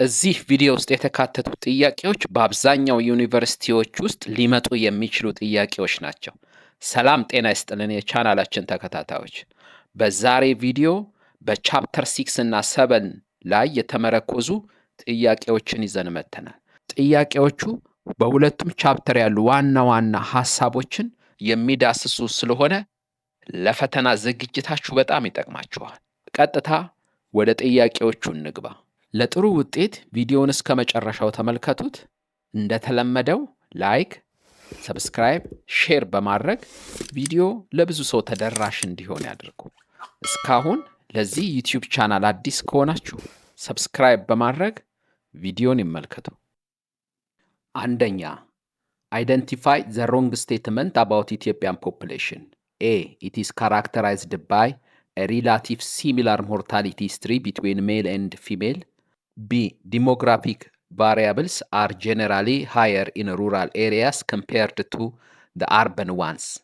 እዚህ ቪዲዮ ውስጥ የተካተቱ ጥያቄዎች በአብዛኛው ዩኒቨርሲቲዎች ውስጥ ሊመጡ የሚችሉ ጥያቄዎች ናቸው። ሰላም ጤና ይስጥልን የቻናላችን ተከታታዮች። በዛሬ ቪዲዮ በቻፕተር 6 እና 7 ላይ የተመረኮዙ ጥያቄዎችን ይዘን መጥተናል። ጥያቄዎቹ በሁለቱም ቻፕተር ያሉ ዋና ዋና ሐሳቦችን የሚዳስሱ ስለሆነ ለፈተና ዝግጅታችሁ በጣም ይጠቅማችኋል። ቀጥታ ወደ ጥያቄዎቹ እንግባ። ለጥሩ ውጤት ቪዲዮውን እስከ መጨረሻው ተመልከቱት። እንደተለመደው ላይክ፣ ሰብስክራይብ፣ ሼር በማድረግ ቪዲዮ ለብዙ ሰው ተደራሽ እንዲሆን ያድርጉ። እስካሁን ለዚህ ዩቲዩብ ቻናል አዲስ ከሆናችሁ ሰብስክራይብ በማድረግ ቪዲዮን ይመልከቱ። አንደኛ፣ አይደንቲፋይ ዘ ሮንግ ስቴትመንት አባውት ኢትዮጵያን ፖፑሌሽን። ኤ ኢት ኢዝ ካራክተራይዝድ ባይ a relative similar mortality history between male and female. B. Demographic variables are generally higher in rural areas compared to the urban ones.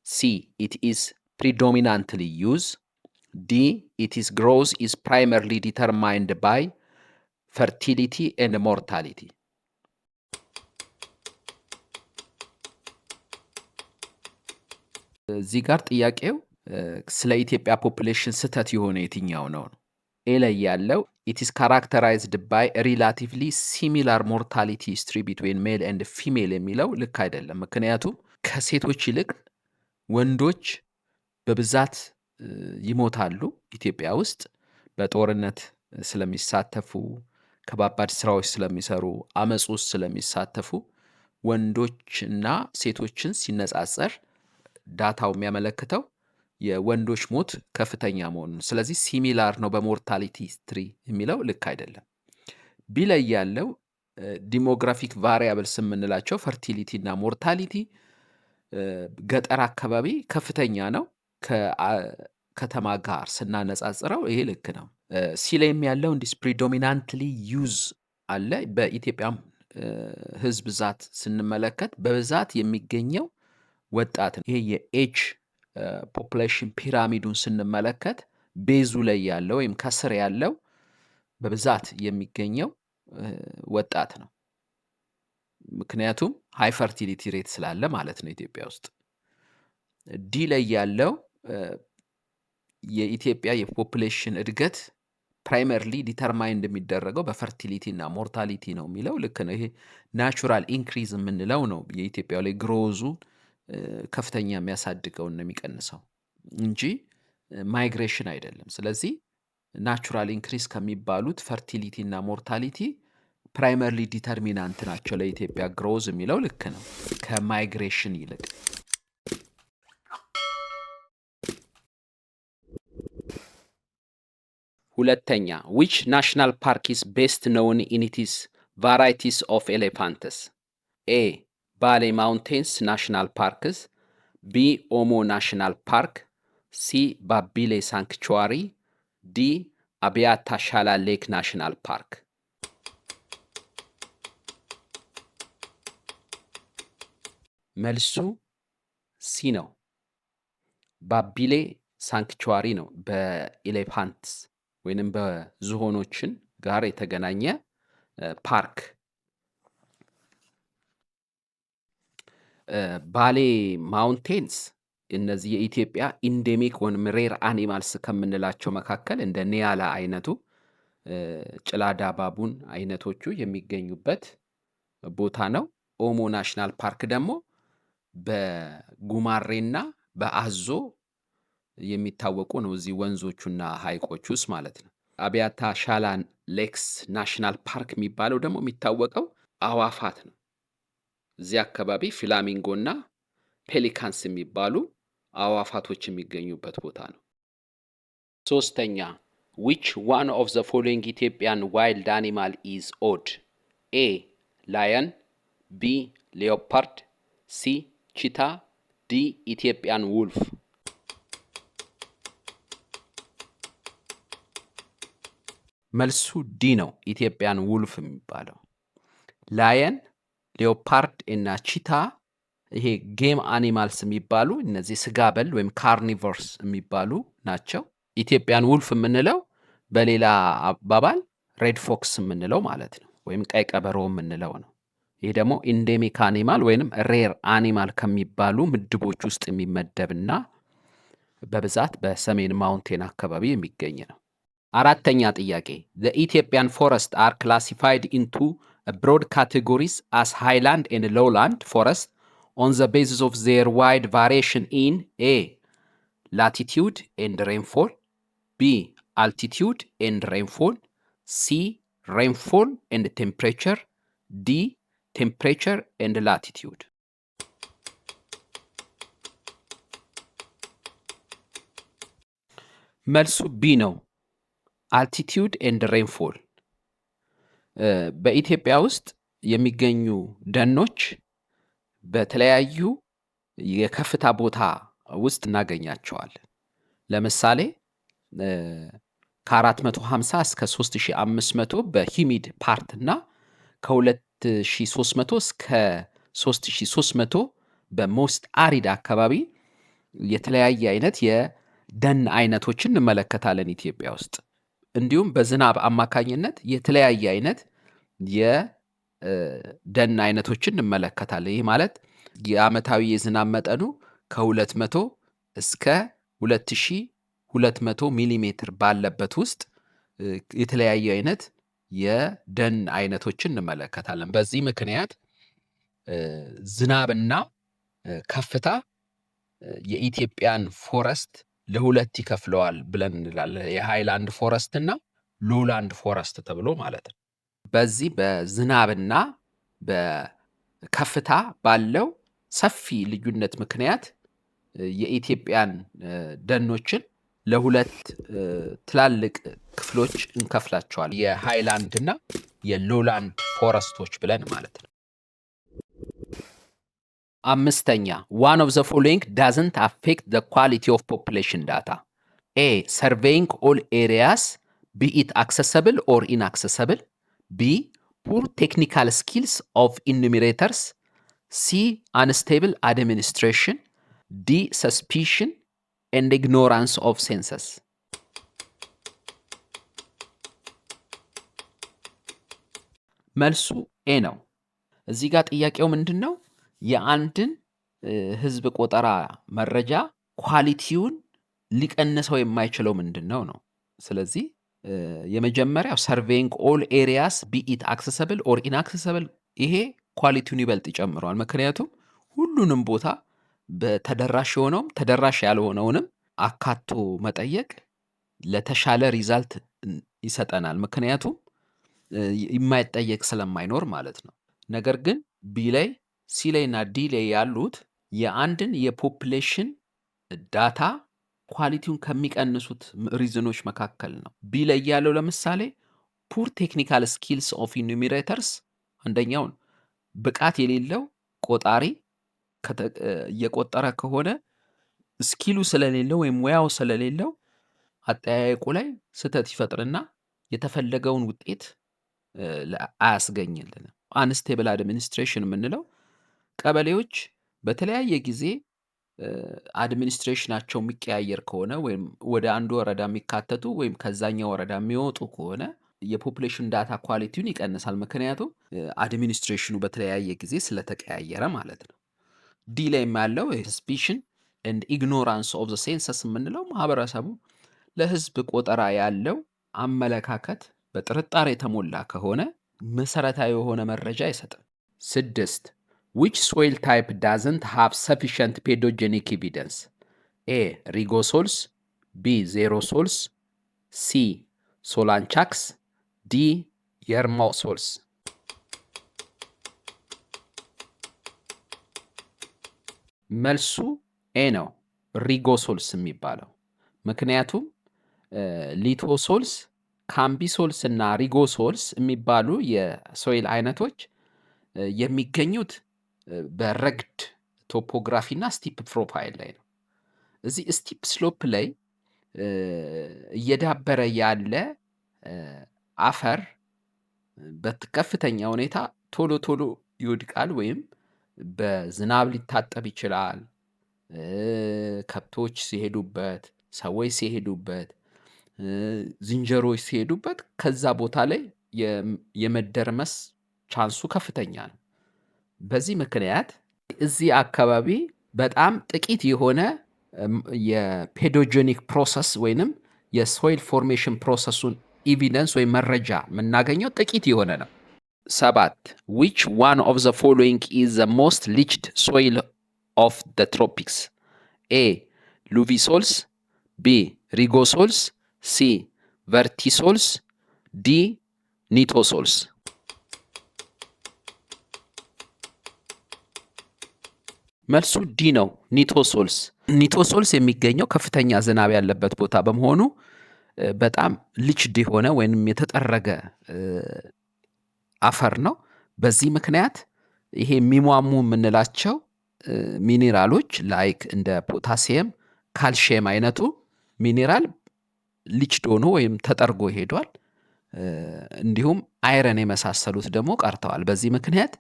C. It is predominantly used. D. Its growth is primarily determined by fertility and mortality. እዚህ ጋር ጥያቄው ስለ ኢትዮጵያ ፖፑሌሽን ስህተት የሆነ የትኛው ነው? ኤ ላይ ያለው it is characterized by a relatively similar mortality history between male and female የሚለው ልክ አይደለም። ምክንያቱም ከሴቶች ይልቅ ወንዶች በብዛት ይሞታሉ ኢትዮጵያ ውስጥ በጦርነት ስለሚሳተፉ፣ ከባባድ ስራዎች ስለሚሰሩ፣ አመጽ ውስጥ ስለሚሳተፉ ወንዶችና ሴቶችን ሲነጻጸር ዳታው የሚያመለክተው የወንዶች ሞት ከፍተኛ መሆኑን። ስለዚህ ሲሚላር ነው በሞርታሊቲ ሂስትሪ የሚለው ልክ አይደለም። ቢ ላይ ያለው ዲሞግራፊክ ቫሪያብልስ የምንላቸው ፈርቲሊቲ እና ሞርታሊቲ ገጠር አካባቢ ከፍተኛ ነው ከከተማ ጋር ስናነጻጽረው ይሄ ልክ ነው። ሲ ላይም ያለው እንዲስ ፕሪዶሚናንትሊ ዩዝ አለ። በኢትዮጵያም ህዝብ ብዛት ስንመለከት በብዛት የሚገኘው ወጣት ነው። ይሄ የኤጅ ፖፑሌሽን ፒራሚዱን ስንመለከት ቤዙ ላይ ያለው ወይም ከስር ያለው በብዛት የሚገኘው ወጣት ነው። ምክንያቱም ሃይ ፈርቲሊቲ ሬት ስላለ ማለት ነው ኢትዮጵያ ውስጥ። ዲ ላይ ያለው የኢትዮጵያ የፖፑሌሽን እድገት ፕራይመርሊ ዲተርማይንድ የሚደረገው በፈርቲሊቲ እና ሞርታሊቲ ነው የሚለው ልክ ነው። ይሄ ናቹራል ኢንክሪዝ የምንለው ነው የኢትዮጵያ ላይ ግሮዙ ከፍተኛ የሚያሳድገውን ነው የሚቀንሰው እንጂ ማይግሬሽን አይደለም። ስለዚህ ናቹራል ኢንክሪስ ከሚባሉት ፈርቲሊቲ እና ሞርታሊቲ ፕራይመርሊ ዲተርሚናንት ናቸው ለኢትዮጵያ ግሮዝ የሚለው ልክ ነው ከማይግሬሽን ይልቅ። ሁለተኛ፣ which national park is best known in its varieties of elephants? A. ባሌ ማውንቴንስ ናሽናል ፓርክስ፣ ቢ ኦሞ ናሽናል ፓርክ፣ ሲ ባቢሌ ሳንክቹዋሪ፣ ዲ አብያታ ሻላ ሌክ ናሽናል ፓርክ። መልሱ ሲ ነው። ባቢሌ ሳንክቹዋሪ ነው በኤሌፋንትስ ወይንም በዝሆኖችን ጋር የተገናኘ ፓርክ። ባሌ ማውንቴንስ እነዚህ የኢትዮጵያ ኢንዴሚክ ወይም ሬር አኒማልስ ከምንላቸው መካከል እንደ ኒያላ አይነቱ ጭላዳ ባቡን አይነቶቹ የሚገኙበት ቦታ ነው። ኦሞ ናሽናል ፓርክ ደግሞ በጉማሬና በአዞ የሚታወቁ ነው እዚህ ወንዞቹና ሐይቆቹ ውስጥ ማለት ነው። አብያታ ሻላን ሌክስ ናሽናል ፓርክ የሚባለው ደግሞ የሚታወቀው አዋፋት ነው። እዚህ አካባቢ ፍላሚንጎና ፔሊካንስ የሚባሉ አዋፋቶች የሚገኙበት ቦታ ነው። ሶስተኛ፣ which one of the following Ethiopian wild animal is odd? A. lion, B. leopard, C. cheetah, D. Ethiopian wolf. መልሱ ዲ ነው። ኢትዮጵያን ውልፍ የሚባለው ላየን፣ ሌኦፓርድ እና ቺታ ይሄ ጌም አኒማልስ የሚባሉ እነዚህ ስጋ በል ወይም ካርኒቨርስ የሚባሉ ናቸው። ኢትዮጵያን ውልፍ የምንለው በሌላ አባባል ሬድ ፎክስ የምንለው ማለት ነው፣ ወይም ቀይ ቀበሮ የምንለው ነው። ይህ ደግሞ ኢንዴሚክ አኒማል ወይንም ሬር አኒማል ከሚባሉ ምድቦች ውስጥ የሚመደብና በብዛት በሰሜን ማውንቴን አካባቢ የሚገኝ ነው። አራተኛ ጥያቄ the Ethiopian forest are classified into broad categories as highland and lowland forest on the basis of their wide variation in a latitude and rainfall, b altitude and rainfall, c rainfall and temperature, d temperature and latitude. መልሱ ቢ ነው። አልቲቲዩድ ኤንድ ሬንፎል። በኢትዮጵያ ውስጥ የሚገኙ ደኖች በተለያዩ የከፍታ ቦታ ውስጥ እናገኛቸዋለን። ለምሳሌ ከ450 እስከ 3500 በሂሚድ ፓርት እና ከ2300 እስከ 3300 በሞስት አሪድ አካባቢ የተለያየ አይነት የደን አይነቶችን እንመለከታለን ኢትዮጵያ ውስጥ። እንዲሁም በዝናብ አማካኝነት የተለያየ አይነት የደን አይነቶችን እንመለከታለን። ይህ ማለት የዓመታዊ የዝናብ መጠኑ ከ200 እስከ 2200 ሚሊሜትር ባለበት ውስጥ የተለያየ አይነት የደን አይነቶችን እንመለከታለን። በዚህ ምክንያት ዝናብና ከፍታ የኢትዮጵያን ፎረስት ለሁለት ይከፍለዋል ብለን እንላለን። የሃይላንድ ፎረስት እና ሎላንድ ፎረስት ተብሎ ማለት ነው። በዚህ በዝናብና በከፍታ ባለው ሰፊ ልዩነት ምክንያት የኢትዮጵያን ደኖችን ለሁለት ትላልቅ ክፍሎች እንከፍላቸዋል። የሃይላንድ እና የሎላንድ ፎረስቶች ብለን ማለት ነው። አምስተኛ one of the following doesn't affect the quality of population data. A. Surveying all areas, be it accessible or inaccessible. B. Poor technical skills of enumerators. C. Unstable administration. D. Suspicion and ignorance of census. መልሱ ኤ ነው። እዚህ ጋር ጥያቄው ምንድን ነው? የአንድን ህዝብ ቆጠራ መረጃ ኳሊቲውን ሊቀንሰው የማይችለው ምንድን ነው ነው። ስለዚህ የመጀመሪያው ሰርቬይንግ ኦል ኤሪያስ ቢ ኢት አክሰሰብል ኦር ኢንአክሰሰብል፣ ይሄ ኳሊቲውን ይበልጥ ይጨምረዋል። ምክንያቱም ሁሉንም ቦታ በተደራሽ የሆነውም ተደራሽ ያልሆነውንም አካቶ መጠየቅ ለተሻለ ሪዛልት ይሰጠናል። ምክንያቱም የማይጠየቅ ስለማይኖር ማለት ነው። ነገር ግን ቢ ላይ ሲ ላይ እና ዲ ላይ ያሉት የአንድን የፖፕሌሽን ዳታ ኳሊቲውን ከሚቀንሱት ሪዝኖች መካከል ነው። ቢ ላይ ያለው ለምሳሌ ፑር ቴክኒካል ስኪልስ ኦፍ ኢኑሜሬተርስ፣ አንደኛውን ብቃት የሌለው ቆጣሪ እየቆጠረ ከሆነ ስኪሉ ስለሌለው ወይም ሙያው ስለሌለው አጠያየቁ ላይ ስህተት ይፈጥርና የተፈለገውን ውጤት አያስገኝልንም። አንስቴብል አድሚኒስትሬሽን የምንለው ቀበሌዎች በተለያየ ጊዜ አድሚኒስትሬሽናቸው የሚቀያየር ከሆነ ወይም ወደ አንዱ ወረዳ የሚካተቱ ወይም ከዛኛው ወረዳ የሚወጡ ከሆነ የፖፑሌሽን ዳታ ኳሊቲውን ይቀንሳል። ምክንያቱም አድሚኒስትሬሽኑ በተለያየ ጊዜ ስለተቀያየረ ማለት ነው። ዲ ላይ ያለው ሰስፒሽን ኤንድ ኢግኖራንስ ኦፍ ዘ ሴንሰስ የምንለው ማህበረሰቡ ለህዝብ ቆጠራ ያለው አመለካከት በጥርጣሬ የተሞላ ከሆነ መሰረታዊ የሆነ መረጃ አይሰጥም። 6 which soil type doesn't have sufficient pedogenic evidence? A. Rigosols, B. Xerosols, C. Solanchax, D. Yermosols. መልሱ ኤ ነው፣ ሪጎሶልስ የሚባለው። ምክንያቱም ሊቶሶልስ፣ ካምቢሶልስ እና ሪጎሶልስ የሚባሉ የሶይል አይነቶች የሚገኙት በረግድ ቶፖግራፊ እና ስቲፕ ፕሮፋይል ላይ ነው። እዚህ ስቲፕ ስሎፕ ላይ እየዳበረ ያለ አፈር በከፍተኛ ሁኔታ ቶሎ ቶሎ ይወድቃል ወይም በዝናብ ሊታጠብ ይችላል። ከብቶች ሲሄዱበት፣ ሰዎች ሲሄዱበት ዝንጀሮዎች ሲሄዱበት ከዛ ቦታ ላይ የመደርመስ ቻንሱ ከፍተኛ ነው። በዚህ ምክንያት እዚህ አካባቢ በጣም ጥቂት የሆነ የፔዶጀኒክ ፕሮሰስ ወይንም የሶይል ፎርሜሽን ፕሮሰሱን ኤቪደንስ ወይም መረጃ የምናገኘው ጥቂት የሆነ ነው። 7 which one of the following is the most leached soil of the tropics? A. Luvisols, B. Rigosols, C. Vertisols, D. Nitosols. መልሱ ዲ ነው፣ ኒቶሶልስ። ኒቶሶልስ የሚገኘው ከፍተኛ ዝናብ ያለበት ቦታ በመሆኑ በጣም ሊችድ የሆነ ወይንም የተጠረገ አፈር ነው። በዚህ ምክንያት ይሄ የሚሟሙ የምንላቸው ሚኔራሎች ላይክ እንደ ፖታሲየም፣ ካልሽየም አይነቱ ሚኔራል ሊችድ ሆኖ ወይም ተጠርጎ ሄዷል። እንዲሁም አይረን የመሳሰሉት ደግሞ ቀርተዋል። በዚህ ምክንያት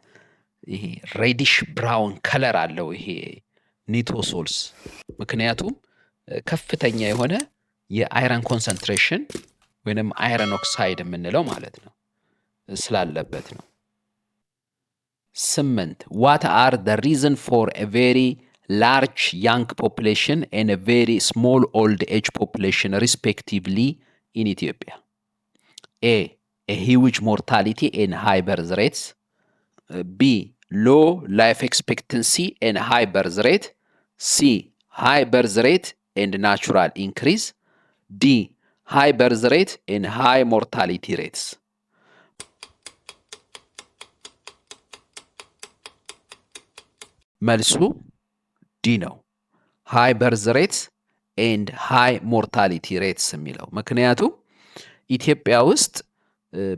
ይሄ ሬዲሽ ብራውን ከለር አለው ይሄ ኒቶሶልስ። ምክንያቱም ከፍተኛ የሆነ የአይረን ኮንሰንትሬሽን ወይንም አይረን ኦክሳይድ የምንለው ማለት ነው ስላለበት ነው። 8 what are the reason for a very large young population and a very small old age population respectively in Ethiopia? A huge mortality and high birth rates, B low life expectancy and high birth rate, C high birth rate and natural increase, D high birth rate and high mortality rates. መልሱ ዲ ነው፣ ሃይ በርዝ ሬትስ ኤንድ ሃይ ሞርታሊቲ ሬትስ የሚለው። ምክንያቱም ኢትዮጵያ ውስጥ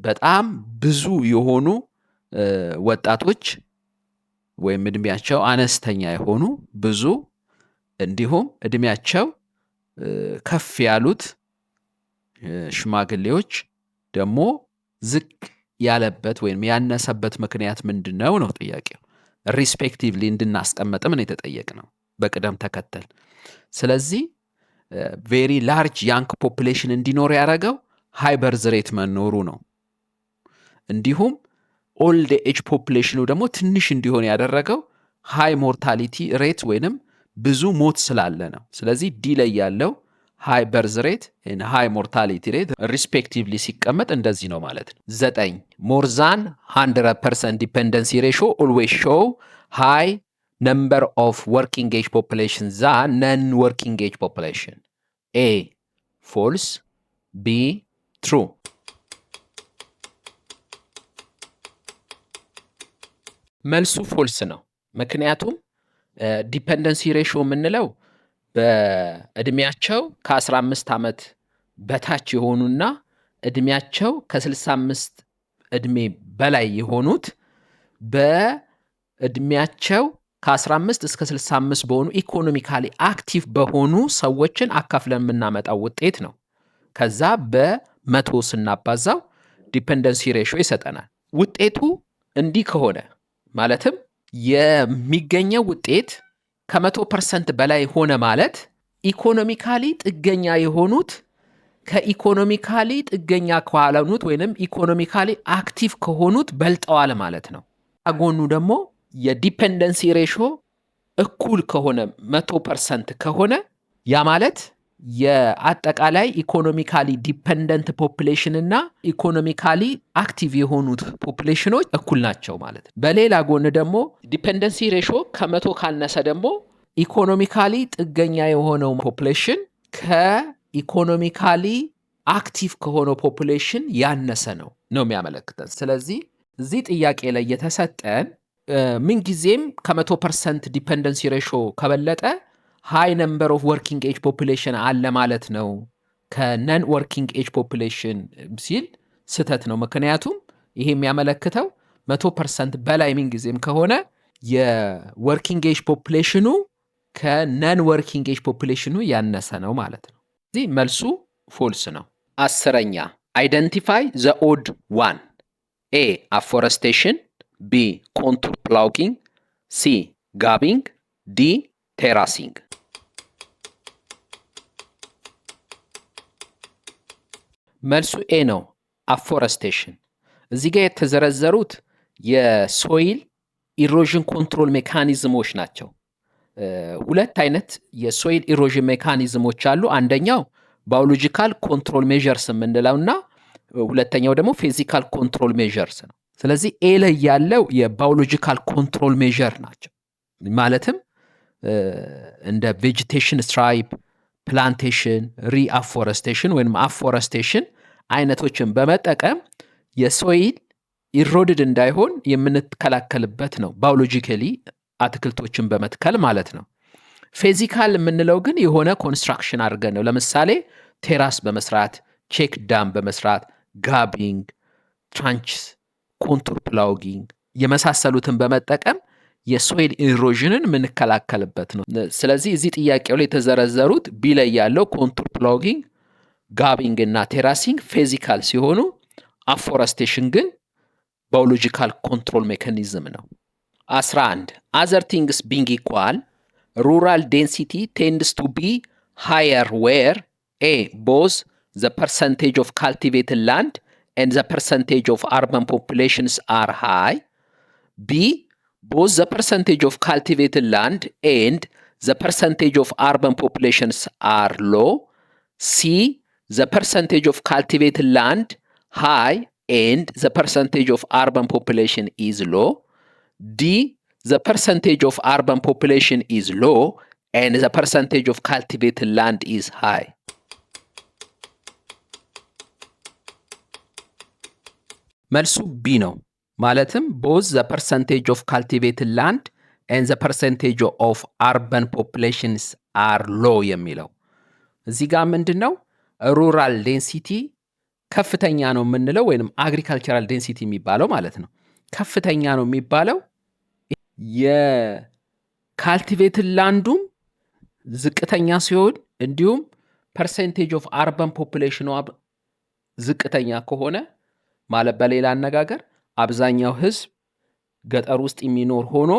በጣም ብዙ የሆኑ ወጣቶች ወይም እድሜያቸው አነስተኛ የሆኑ ብዙ እንዲሁም እድሜያቸው ከፍ ያሉት ሽማግሌዎች ደግሞ ዝቅ ያለበት ወይም ያነሰበት ምክንያት ምንድነው ነው ጥያቄው። ሪስፔክቲቭሊ እንድናስቀምጥም ነው የተጠየቅነው በቅደም ተከተል። ስለዚህ ቬሪ ላርጅ ያንግ ፖፑሌሽን እንዲኖር ያደረገው ሃይ በርዝ ሬት መኖሩ ነው። እንዲሁም ኦልድ ኤጅ ፖፑሌሽኑ ደግሞ ትንሽ እንዲሆን ያደረገው ሃይ ሞርታሊቲ ሬት ወይንም ብዙ ሞት ስላለ ነው። ስለዚህ ዲ ላይ ያለው ሃይ በርዝ ሬት እና ሃይ ሞርታሊቲ ሬት ሪስፔክቲቭሊ ሲቀመጥ እንደዚህ ነው ማለት ነው። 9 ሞር ዛን 100% ዲፔንደንሲ ሬሾ ኦልዌይስ ሾው ሃይ ነምበር ኦፍ ወርኪንግ ኤጅ ፖፑሌሽን ዛን ነን ወርኪንግ ኤጅ ፖፑሌሽን። ኤ ፎልስ፣ ቢ ትሩ። መልሱ ፎልስ ነው። ምክንያቱም ዲፔንደንሲ ሬሾ የምንለው በእድሜያቸው ከ15 ዓመት በታች የሆኑና እድሜያቸው ከ65 እድሜ በላይ የሆኑት በእድሜያቸው ከ15 እስከ 65 በሆኑ ኢኮኖሚካሊ አክቲቭ በሆኑ ሰዎችን አካፍለን የምናመጣው ውጤት ነው። ከዛ በመቶ ስናባዛው ዲፔንደንሲ ሬሾ ይሰጠናል። ውጤቱ እንዲህ ከሆነ ማለትም የሚገኘው ውጤት ከ100% በላይ ሆነ ማለት ኢኮኖሚካሊ ጥገኛ የሆኑት ከኢኮኖሚካሊ ጥገኛ ከሆኑት ወይንም ኢኮኖሚካሊ አክቲቭ ከሆኑት በልጠዋል ማለት ነው። አጎኑ ደግሞ የዲፔንደንሲ ሬሾ እኩል ከሆነ 100% ከሆነ ያ ማለት የአጠቃላይ ኢኮኖሚካሊ ዲፔንደንት ፖፑሌሽን እና ኢኮኖሚካሊ አክቲቭ የሆኑት ፖፑሌሽኖች እኩል ናቸው ማለት ነው። በሌላ ጎን ደግሞ ዲፔንደንሲ ሬሾ ከ100 ካነሰ ደግሞ ኢኮኖሚካሊ ጥገኛ የሆነው ፖፑሌሽን ከኢኮኖሚካሊ አክቲቭ ከሆነው ፖፑሌሽን ያነሰ ነው የሚያመለክተን። ስለዚህ እዚህ ጥያቄ ላይ የተሰጠን ምንጊዜም ከ100% ዲፔንደንሲ ሬሾ ከበለጠ ሃይ ነምበር ኦፍ ወርኪንግ ኤጅ ፖፑሌሽን አለ ማለት ነው ከነን ወርኪንግ ኤጅ ፖፑሌሽን ሲል ስተት ነው። ምክንያቱም ይሄ የሚያመለክተው 100% በላይ ምንጊዜም ከሆነ የወርኪንግ ኤጅ ፖፑሌሽኑ ከነን ወርኪንግ ኤጅ ፖፑሌሽኑ ያነሰ ነው ማለት ነው። እዚህ መልሱ ፎልስ ነው። 10ኛ አይደንቲፋይ ዘ ኦድ ዋን። ኤ አፎረስቴሽን፣ ቢ ኮንቱር ፕላውኪንግ፣ ሲ ጋቢንግ፣ ዲ ቴራሲንግ። መልሱ ኤ ነው፣ አፎረስቴሽን። እዚህ ጋር የተዘረዘሩት የሶይል ኢሮዥን ኮንትሮል ሜካኒዝሞች ናቸው። ሁለት አይነት የሶይል ኢሮዥን ሜካኒዝሞች አሉ። አንደኛው ባዮሎጂካል ኮንትሮል ሜዠርስ የምንለው እና ሁለተኛው ደግሞ ፊዚካል ኮንትሮል ሜዠርስ ነው። ስለዚህ ኤ ላይ ያለው የባዮሎጂካል ኮንትሮል ሜዠር ናቸው። ማለትም እንደ ቬጂቴሽን ስትራይፕ፣ ፕላንቴሽን፣ ሪአፎረስቴሽን ወይም አፎረስቴሽን አይነቶችን በመጠቀም የሶይል ኢሮድድ እንዳይሆን የምንከላከልበት ነው። ባዮሎጂካሊ አትክልቶችን በመትከል ማለት ነው። ፊዚካል የምንለው ግን የሆነ ኮንስትራክሽን አድርገን ነው። ለምሳሌ ቴራስ በመስራት፣ ቼክ ዳም በመስራት፣ ጋቢንግ፣ ትራንችስ፣ ኮንቱር ፕላውጊንግ የመሳሰሉትን በመጠቀም የሶይል ኢሮዥንን የምንከላከልበት ነው። ስለዚህ እዚህ ጥያቄው ላይ የተዘረዘሩት ቢ ላይ ያለው ኮንቱር ፕላውጊንግ፣ ጋቢንግ እና ቴራሲንግ ፊዚካል ሲሆኑ አፎረስቴሽን ግን ባዮሎጂካል ኮንትሮል ሜካኒዝም ነው። 11 other things being equal, rural density tends to be higher where A. both the percentage of cultivated land and the percentage of urban populations are high. B. both the percentage of cultivated land and the percentage of urban populations are low. C. the percentage of cultivated land high and the percentage of urban population is low. D. the percentage of urban population is low and the percentage of cultivated land is high. መልሱ ቢ ነው። ማለትም both the percentage of cultivated land and the percentage of urban populations are low የሚለው እዚህ ጋር ምንድን ነው? ሩራል ዴንሲቲ ከፍተኛ ነው የምንለው ወይንም አግሪካልቸራል ዴንሲቲ የሚባለው ማለት ነው። ከፍተኛ ነው የሚባለው የካልቲቬትድ ላንዱም ዝቅተኛ ሲሆን እንዲሁም ፐርሰንቴጅ ኦፍ አርባን ፖፑሌሽኑ ዝቅተኛ ከሆነ ማለት በሌላ አነጋገር አብዛኛው ህዝብ ገጠር ውስጥ የሚኖር ሆኖ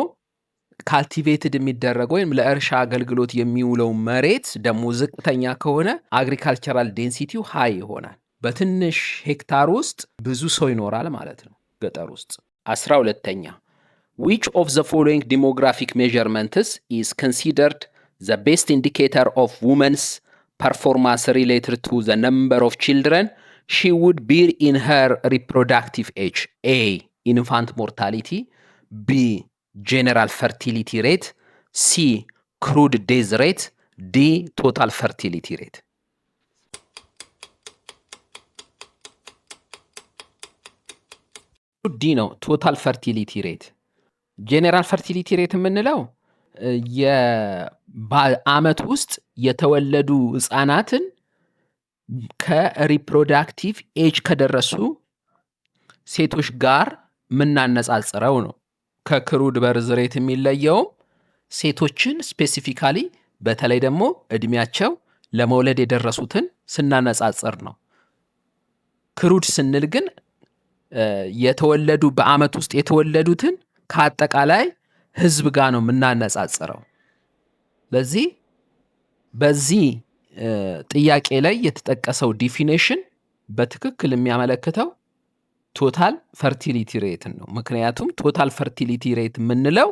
ካልቲቬትድ የሚደረገው ወይም ለእርሻ አገልግሎት የሚውለው መሬት ደግሞ ዝቅተኛ ከሆነ አግሪካልቸራል ዴንሲቲው ሃይ ይሆናል። በትንሽ ሄክታር ውስጥ ብዙ ሰው ይኖራል ማለት ነው ገጠር ውስጥ። 12ኛ which of the following demographic measurements is considered the best indicator of women's performance related to the number of children she would bear in her reproductive age? A. infant mortality. B. general fertility rate. C. crude death rate. D. total fertility rate. ዲ ነው ቶታል ፈርቲሊቲ ሬት። ጄኔራል ፈርቲሊቲ ሬት የምንለው በአመት ውስጥ የተወለዱ ህፃናትን ከሪፕሮዳክቲቭ ኤጅ ከደረሱ ሴቶች ጋር ምናነጻጽረው ነው። ከክሩድ በርዝ ሬት የሚለየውም ሴቶችን ስፔሲፊካሊ በተለይ ደግሞ እድሜያቸው ለመውለድ የደረሱትን ስናነጻጽር ነው። ክሩድ ስንል ግን የተወለዱ በአመት ውስጥ የተወለዱትን ከአጠቃላይ ህዝብ ጋር ነው የምናነጻጽረው። ለዚህ በዚህ ጥያቄ ላይ የተጠቀሰው ዲፊኔሽን በትክክል የሚያመለክተው ቶታል ፈርቲሊቲ ሬትን ነው። ምክንያቱም ቶታል ፈርቲሊቲ ሬት የምንለው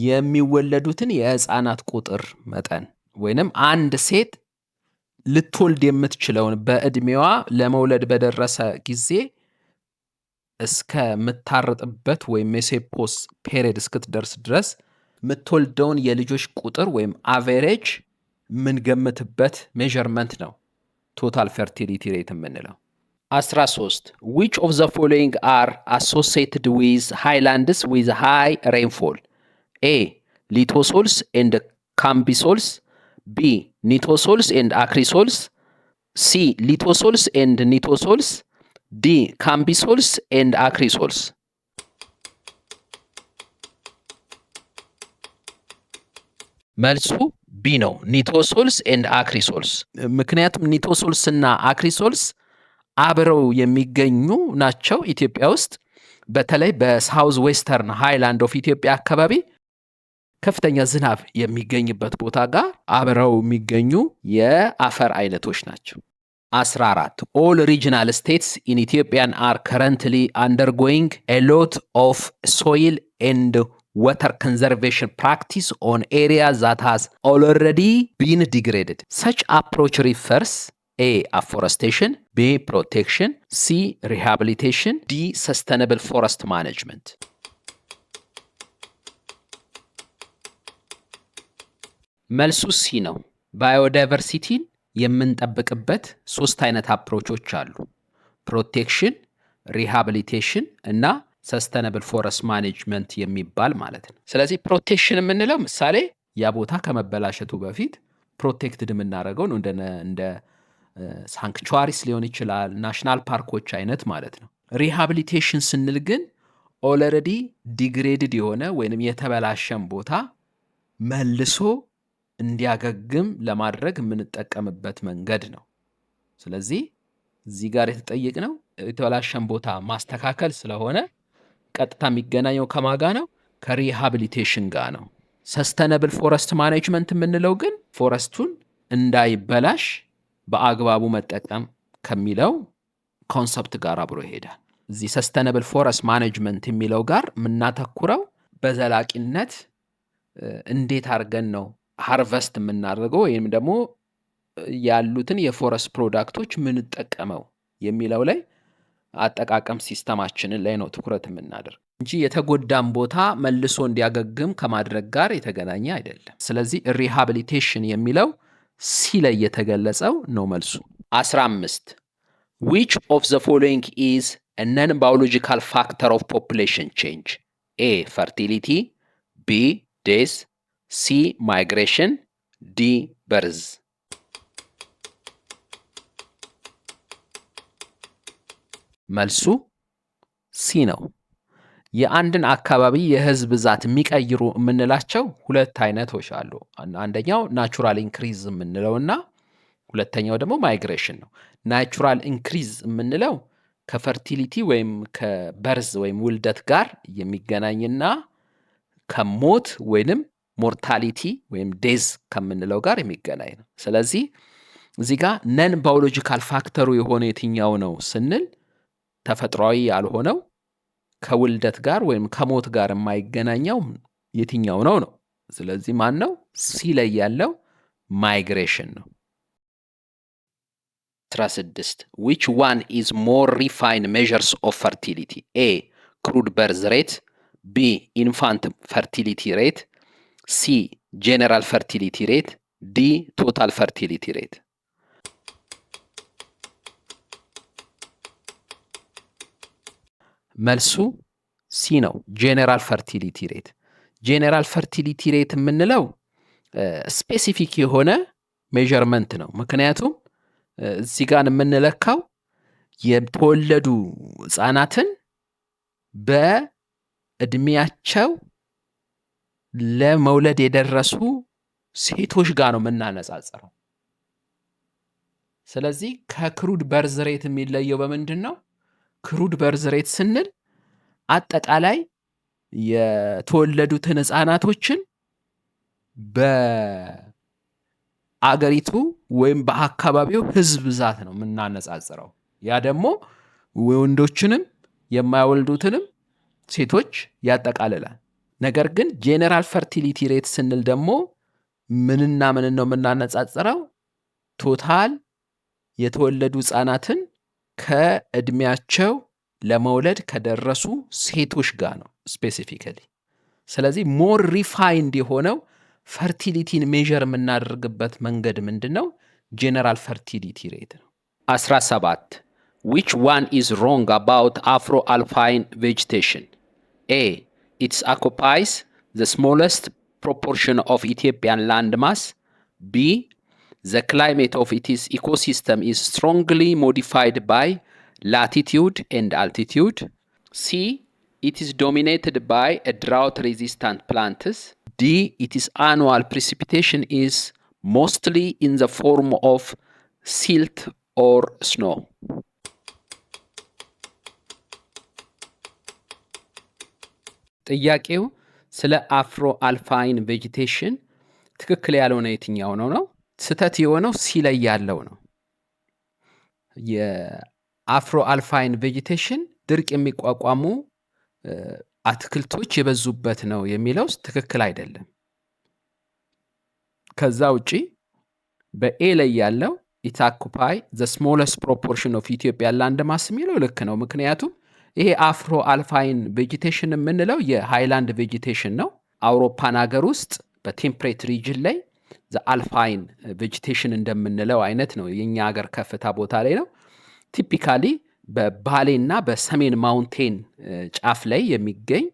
የሚወለዱትን የህፃናት ቁጥር መጠን ወይንም አንድ ሴት ልትወልድ የምትችለውን በእድሜዋ ለመውለድ በደረሰ ጊዜ እስከ ምታረጥበት ወይም ሜሴፖስ ፔሪድ እስክትደርስ ድረስ ምትወልደውን የልጆች ቁጥር ወይም አቨሬጅ ምንገምትበት ሜዠርመንት ነው ቶታል ፈርቲሊቲ ሬት የምንለው። 13 which of the following are associated with highlands with high rainfall? A. lithosols and cambisols. B. nitosols and acrisols. C. lithosols and nitosols. D. cambisols and acrisols. መልሱ ቢ ነው ኒቶሶልስ ኤንድ አክሪሶልስ። ምክንያቱም ኒቶሶልስ እና አክሪሶልስ አብረው የሚገኙ ናቸው ኢትዮጵያ ውስጥ። በተለይ በሳውዝ ዌስተርን ሃይላንድ ኦፍ ኢትዮጵያ አካባቢ ከፍተኛ ዝናብ የሚገኝበት ቦታ ጋር አብረው የሚገኙ የአፈር አይነቶች ናቸው። 14. All regional states in Ethiopia are currently undergoing a lot of soil and water conservation practice on areas that has already been degraded. Such approach refers A. Afforestation, B. Protection, C. Rehabilitation, D. Sustainable forest management. መልሱ ሲ ነው። ባዮዳይቨርሲቲን የምንጠብቅበት 3 አይነት አፕሮቾች አሉ። ፕሮቴክሽን፣ ሪሃቢሊቴሽን እና ሰስተነብል ፎረስት ማኔጅመንት የሚባል ማለት ነው። ስለዚህ ፕሮቴክሽን የምንለው ምሳሌ ያ ቦታ ከመበላሸቱ በፊት ፕሮቴክትድ የምናደርገው ነው። እንደ ሳንክቹዋሪስ ሊሆን ይችላል፣ ናሽናል ፓርኮች አይነት ማለት ነው። ሪሃቢሊቴሽን ስንል ግን ኦልሬዲ ዲግሬድድ የሆነ ወይንም የተበላሸን ቦታ መልሶ እንዲያገግም ለማድረግ የምንጠቀምበት መንገድ ነው። ስለዚህ እዚህ ጋር የተጠየቅነው የተበላሸን ቦታ ማስተካከል ስለሆነ ቀጥታ የሚገናኘው ከማጋ ነው? ከሪሃቢሊቴሽን ጋር ነው። ሰስተነብል ፎረስት ማኔጅመንት የምንለው ግን ፎረስቱን እንዳይበላሽ በአግባቡ መጠቀም ከሚለው ኮንሰፕት ጋር አብሮ ይሄዳል። እዚህ ሰስተነብል ፎረስት ማኔጅመንት የሚለው ጋር የምናተኩረው በዘላቂነት እንዴት አድርገን ነው ሃርቨስት የምናደርገው ወይም ደግሞ ያሉትን የፎረስት ፕሮዳክቶች ምንጠቀመው የሚለው ላይ አጠቃቀም ሲስተማችንን ላይ ነው ትኩረት የምናደርግ እንጂ የተጎዳን ቦታ መልሶ እንዲያገግም ከማድረግ ጋር የተገናኘ አይደለም። ስለዚህ ሪሃቢሊቴሽን የሚለው ሲ ላይ የተገለጸው ነው መልሱ። 15. Which of the following is a non-biological factor of population change? A. Fertility, B. Death, C. Migration, D. Birth. መልሱ ሲ ነው። የአንድን አካባቢ የህዝብ ብዛት የሚቀይሩ የምንላቸው 2 አይነቶች አሉ። አንደኛው ናቹራል ኢንክሪዝ የምንለውና ሁለተኛው ደግሞ ማይግሬሽን ነው። ናቹራል ኢንክሪዝ የምንለው ከፈርቲሊቲ ወይም ከበርዝ ወይም ውልደት ጋር የሚገናኝና ከሞት ወይንም ሞርታሊቲ ወይም ዴዝ ከምንለው ጋር የሚገናኝ ነው። ስለዚህ እዚህ ጋር ነን ባዮሎጂካል ፋክተሩ የሆነ የትኛው ነው ስንል ተፈጥሯዊ ያልሆነው ከውልደት ጋር ወይም ከሞት ጋር የማይገናኘው የትኛው ነው ነው። ስለዚህ ማን ነው? ሲ ላይ ያለው ማይግሬሽን ነው። 16. Which one is more refined measures of fertility? A. Crude birth rate, B. Infant fertility rate, C. General fertility rate, D. Total fertility rate. መልሱ ሲ ነው። ጄኔራል ፈርቲሊቲ ሬት። ጄኔራል ፈርቲሊቲ ሬት የምንለው ስፔሲፊክ የሆነ ሜዠርመንት ነው። ምክንያቱም እዚህ ጋር የምንለካው የተወለዱ ህጻናትን በእድሜያቸው ለመውለድ የደረሱ ሴቶች ጋር ነው የምናነጻጽረው። ስለዚህ ከክሩድ በርዝ ሬት የሚለየው በምንድን ነው? ክሩድ በርዝ ሬት ስንል አጠቃላይ የተወለዱትን ህጻናቶችን በአገሪቱ ወይም በአካባቢው ህዝብ ብዛት ነው የምናነጻጽረው። ያ ደግሞ ወንዶችንም የማይወልዱትንም ሴቶች ያጠቃልላል። ነገር ግን ጄኔራል ፈርቲሊቲ ሬት ስንል ደግሞ ምንና ምን ነው የምናነጻጽረው? ቶታል የተወለዱ ህጻናትን ከእድሜያቸው ለመውለድ ከደረሱ ሴቶች ጋር ነው ስፔሲፊካሊ። ስለዚህ ሞር ሪፋይንድ የሆነው ፈርቲሊቲን ሜዠር የምናደርግበት መንገድ ምንድን ነው? ጄኔራል ፈርቲሊቲ ሬት ነው። 17. Which one is wrong about Afro-alpine vegetation? A. It occupies the smallest proportion of Ethiopian landmass. B. The climate of its ecosystem is strongly modified by latitude and altitude. C. It is dominated by a drought-resistant plants. D. Its annual precipitation is mostly in the form of silt or snow. ጥያቄው ስለ አፍሮ አልፓይን ቬጂቴሽን ትክክል ያልሆነ የትኛው ነው? ስህተት የሆነው ሲ ላይ ያለው ነው። የአፍሮ አልፋይን ቬጂቴሽን ድርቅ የሚቋቋሙ አትክልቶች የበዙበት ነው የሚለው ትክክል አይደለም። ከዛ ውጪ በኤ ላይ ያለው it occupy the smallest proportion of Ethiopia land mass የሚለው ልክ ነው። ምክንያቱም ይሄ አፍሮ አልፋይን ቬጂቴሽን የምንለው የሃይላንድ ቬጂቴሽን ነው። አውሮፓን ሀገር ውስጥ በቴምፕሬት ሪጅን ላይ አልፋይን ቬጂቴሽን እንደምንለው አይነት ነው። የኛ ሀገር ከፍታ ቦታ ላይ ነው። ቲፒካሊ በባሌ እና በሰሜን ማውንቴን ጫፍ ላይ የሚገኝ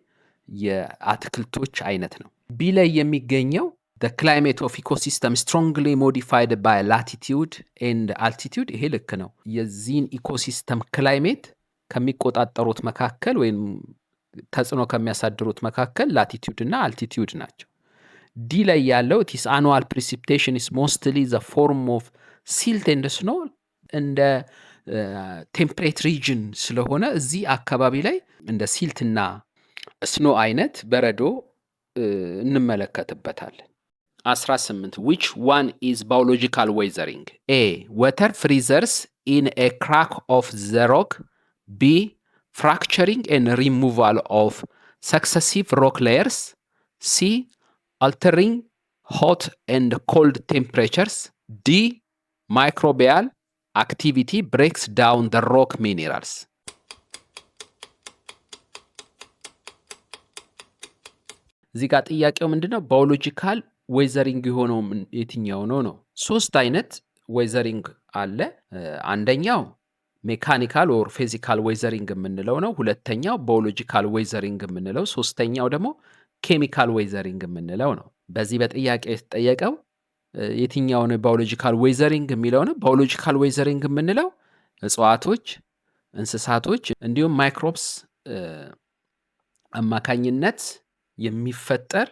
የአትክልቶች አይነት ነው። ቢ ላይ የሚገኘው the climate of ecosystem strongly modified by latitude and altitude ይሄ ልክ ነው። የዚህን ኢኮሲስተም ክላይሜት ከሚቆጣጠሩት መካከል ወይም ተጽዕኖ ከሚያሳድሩት መካከል ላቲቲዩድ እና አልቲቲዩድ ናቸው። ዲ ላይ ያለው it is annual precipitation is mostly the form of silt and snow እንደ ቴምፕሬት ሪጅን ስለሆነ እዚህ አካባቢ ላይ እንደ ሲልትና ስኖ አይነት በረዶ እንመለከትበታለን። 18 which one is biological weathering? A water freezers in a crack of the rock. B fracturing and removal of successive rock layers. C altering hot and cold temperatures. D microbial activity breaks down the rock minerals. እዚህ ጋር ጥያቄው ምንድነው? ባዮሎጂካል ዌዘሪንግ የሆነው የትኛው ነው? ሶስት አይነት ዌዘሪንግ አለ። አንደኛው ሜካኒካል ኦር ፊዚካል ዌዘሪንግ የምንለው ነው። ሁለተኛው ባዮሎጂካል ዌዘሪንግ የምንለው፣ ሶስተኛው ደግሞ ኬሚካል ዌዘሪንግ የምንለው ነው። በዚህ በጥያቄ የተጠየቀው የትኛውን ባዮሎጂካል ዌዘሪንግ የሚለው ነው። ባዮሎጂካል ዌዘሪንግ የምንለው እጽዋቶች፣ እንስሳቶች እንዲሁም ማይክሮብስ አማካኝነት የሚፈጠር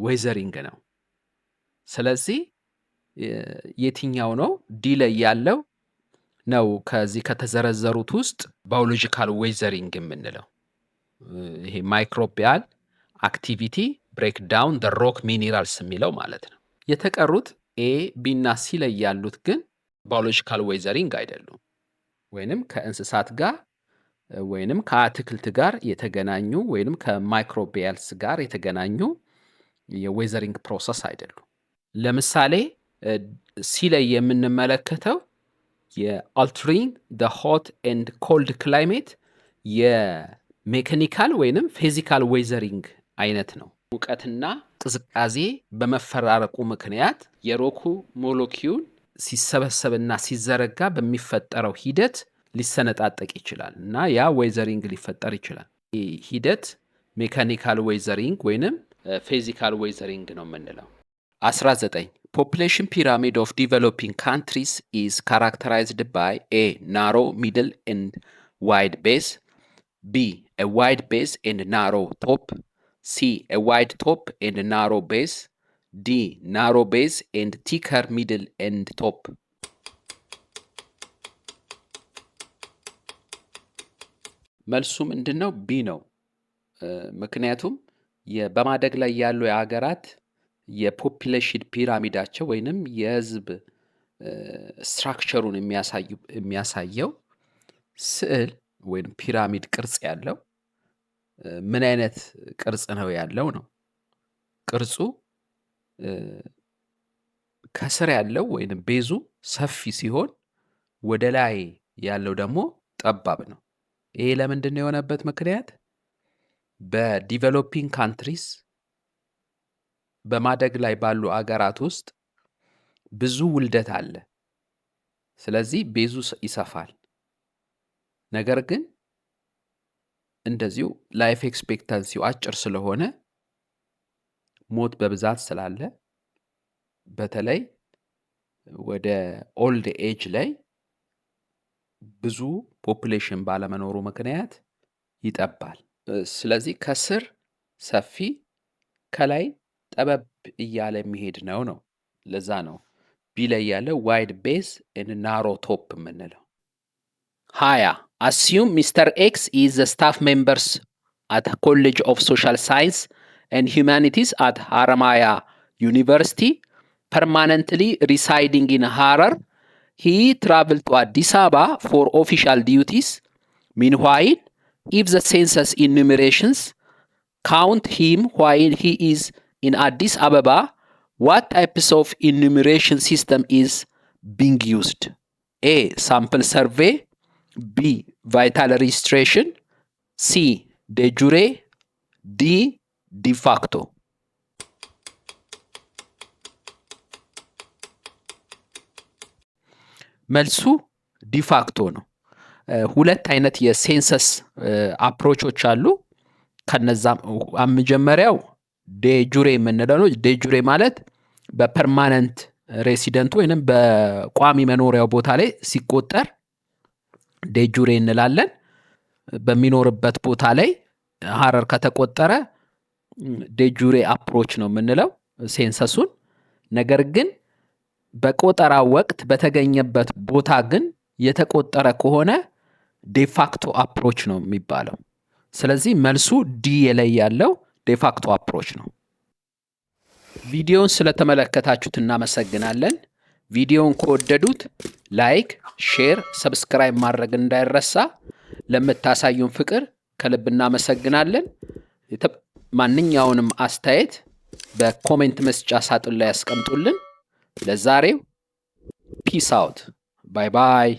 ዌዘሪንግ ነው። ስለዚህ የትኛው ነው? ዲ ላይ ያለው ነው ከዚህ ከተዘረዘሩት ውስጥ ባዮሎጂካል ዌዘሪንግ የምንለው። ይሄ ማይክሮቢያል አክቲቪቲ ብሬክ ዳውን ዘ ሮክ ሚኒራልስ የሚለው ማለት ነው። የተቀሩት ኤ፣ ቢ እና ሲ ላይ ያሉት ግን ባዮሎጂካል ዌዘሪንግ አይደሉም። ወይንም ከእንስሳት ጋር ወይንም ከአትክልት ጋር የተገናኙ ወይንም ከማይክሮቢያልስ ጋር የተገናኙ የዌዘሪንግ ፕሮሰስ አይደሉም። ለምሳሌ ሲ ላይ የምንመለከተው የአልተሪንግ ዘ ሆት ኤንድ ኮልድ ክላይሜት የሜካኒካል ወይንም ፊዚካል ዌዘሪንግ አይነት ነው። ሙቀትና ቅዝቃዜ በመፈራረቁ ምክንያት የሮኩ ሞለኪውል ሲሰበሰብና ሲዘረጋ በሚፈጠረው ሂደት ሊሰነጣጠቅ ይችላል እና ያ ዌዘሪንግ ሊፈጠር ይችላል። ይህ ሂደት ሜካኒካል ዌዘሪንግ ወይንም ፊዚካል ዌዘሪንግ ነው የምንለው። 19 population pyramid of developing countries is characterized by a narrow middle and wide base, b a wide base and narrow top, c a wide top and narrow base, d narrow base and thicker middle and top. መልሱ ምንድነው? ቢ ነው። ምክንያቱም በማደግ ላይ ያሉ የሀገራት የፖፑሌሽን ፒራሚዳቸው ወይንም የህዝብ ስትራክቸሩን የሚያሳየው ስዕል ወይንም ፒራሚድ ቅርጽ ያለው ምን አይነት ቅርጽ ነው ያለው ነው። ቅርጹ ከስር ያለው ወይንም ቤዙ ሰፊ ሲሆን ወደ ላይ ያለው ደግሞ ጠባብ ነው። ይሄ ለምንድን ነው የሆነበት ምክንያት? በዲቨሎፒንግ ካንትሪስ በማደግ ላይ ባሉ አገራት ውስጥ ብዙ ውልደት አለ። ስለዚህ ቤዙ ይሰፋል። ነገር ግን እንደዚሁ ላይፍ ኤክስፔክታንሲው አጭር ስለሆነ ሞት በብዛት ስላለ በተለይ ወደ ኦልድ ኤጅ ላይ ብዙ ፖፑሌሽን ባለመኖሩ ምክንያት ይጠባል። ስለዚህ ከስር ሰፊ ከላይ ጠበብ እያለ የሚሄድ ነው። ለዛ ነው ቢ ላይ ያለ ዋይድ ቤዝ and narrow top የምንለው። 20 assume Mr. X is the staff members at College of Social Science and Humanities at Haramaya University permanently residing in Harar. he traveled to Addis Ababa for official duties. Meanwhile, if the census enumerations count him while he is in Addis Ababa, what types of enumeration system is being used? A. Sample survey. B. Vital registration. C. De jure. D. De facto. መልሱ ዲፋክቶ ነው። ሁለት አይነት የሴንሰስ አፕሮቾች አሉ። ከነዛም መጀመሪያው ዴጁሬ የምንለው ነው። ዴጁሬ ማለት በፐርማነንት ሬሲደንት ወይንም በቋሚ መኖሪያው ቦታ ላይ ሲቆጠር ዴጁሬ እንላለን። በሚኖርበት ቦታ ላይ ሀረር ከተቆጠረ ዴጁሬ አፕሮች ነው የምንለው ሴንሰሱን። ነገር ግን በቆጠራ ወቅት በተገኘበት ቦታ ግን የተቆጠረ ከሆነ ዴፋክቶ አፕሮች ነው የሚባለው። ስለዚህ መልሱ ዲ ላይ ያለው ዴፋክቶ አፕሮች ነው። ቪዲዮውን ስለተመለከታችሁት እናመሰግናለን። ቪዲዮውን ከወደዱት ላይክ፣ ሼር፣ ሰብስክራይብ ማድረግ እንዳይረሳ። ለምታሳዩን ፍቅር ከልብ እናመሰግናለን። ማንኛውንም አስተያየት በኮሜንት መስጫ ሳጥን ላይ ያስቀምጡልን። ለዛሬው ፒስ አውት። ባይ ባይ።